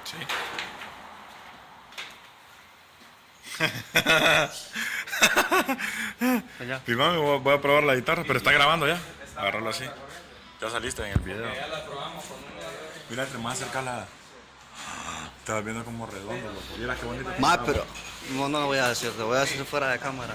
Sí. Allá. Filmame, voy a probar la guitarra, pero está grabando ya. Agarrarlo así. Ya saliste en el video. Mira, entre más cerca la. Estás viendo como redondo, loco. Mira qué bonito. Más, pero no, no lo voy a decir, lo voy a decir fuera de cámara.